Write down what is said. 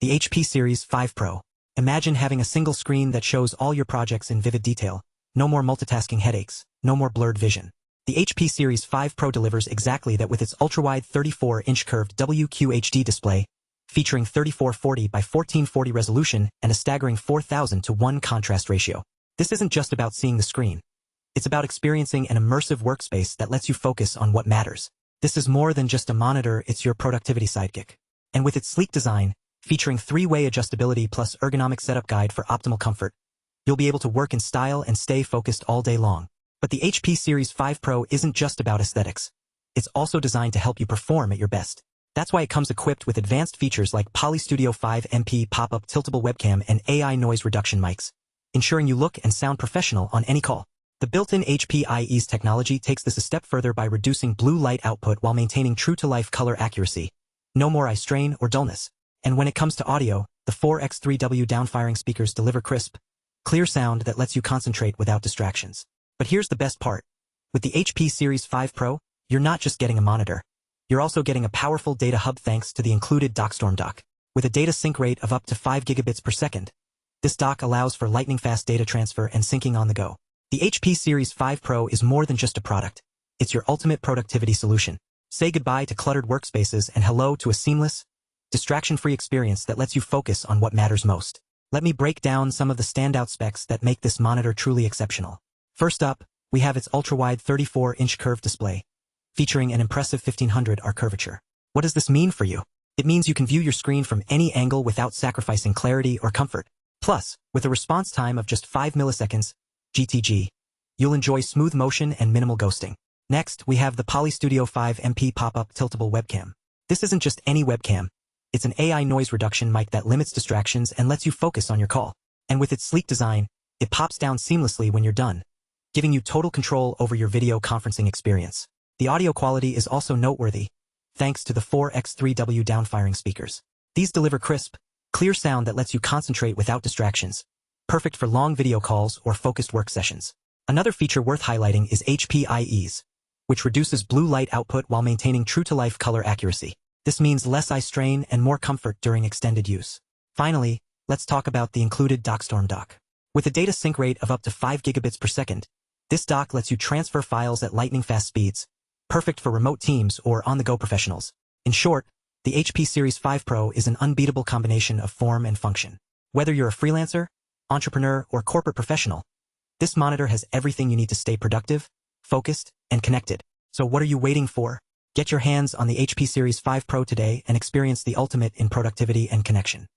The HP Series 5 Pro. Imagine having a single screen that shows all your projects in vivid detail. No more multitasking headaches, no more blurred vision. The HP Series 5 Pro delivers exactly that with its ultra-wide 34-inch curved WQHD display, featuring 3440 by 1440 resolution and a staggering 4000:1 contrast ratio. This isn't just about seeing the screen. It's about experiencing an immersive workspace that lets you focus on what matters. This is more than just a monitor, it's your productivity sidekick. And with its sleek design, featuring 3-way adjustability plus ergonomic setup guide for optimal comfort, you'll be able to work in style and stay focused all day long. But the HP Series 5 Pro isn't just about aesthetics. It's also designed to help you perform at your best. That's why it comes equipped with advanced features like Polystudio 5MP pop-up tiltable webcam and AI noise reduction mics, ensuring you look and sound professional on any call. The built-in HP IE's technology takes this a step further by reducing blue light output while maintaining true-to-life color accuracy. No more eye strain or dullness. And when it comes to audio, the 4x3W downfiring speakers deliver crisp, clear sound that lets you concentrate without distractions. But here's the best part. With the HP Series 5 Pro, you're not just getting a monitor. You're also getting a powerful data hub thanks to the included DockStorm dock. With a data sync rate of up to 5 gigabits per second, this dock allows for lightning-fast data transfer and syncing on the go. The HP Series 5 Pro is more than just a product. It's your ultimate productivity solution. Say goodbye to cluttered workspaces and hello to a seamless, distraction-free experience that lets you focus on what matters most. Let me break down some of the standout specs that make this monitor truly exceptional. First up, we have its ultra-wide 34-inch curved display, featuring an impressive 1500R curvature. What does this mean for you? It means you can view your screen from any angle without sacrificing clarity or comfort. Plus, with a response time of just 5 milliseconds, GTG, you'll enjoy smooth motion and minimal ghosting. Next, we have the Polystudio 5MP pop-up tiltable webcam. This isn't just any webcam. It's an AI noise reduction mic that limits distractions and lets you focus on your call. And with its sleek design, it pops down seamlessly when you're done, giving you total control over your video conferencing experience. The audio quality is also noteworthy, thanks to the 4x3W downfiring speakers. These deliver crisp, clear sound that lets you concentrate without distractions, perfect for long video calls or focused work sessions. Another feature worth highlighting is HP IE's, which reduces blue light output while maintaining true-to-life color accuracy. This means less eye strain and more comfort during extended use. Finally, let's talk about the included DockStorm dock. With a data sync rate of up to 5 gigabits per second, this dock lets you transfer files at lightning-fast speeds, perfect for remote teams or on-the-go professionals. In short, the HP Series 5 Pro is an unbeatable combination of form and function. Whether you're a freelancer, entrepreneur, or corporate professional, this monitor has everything you need to stay productive, focused, and connected. So what are you waiting for? Get your hands on the HP Series 5 Pro today and experience the ultimate in productivity and connection.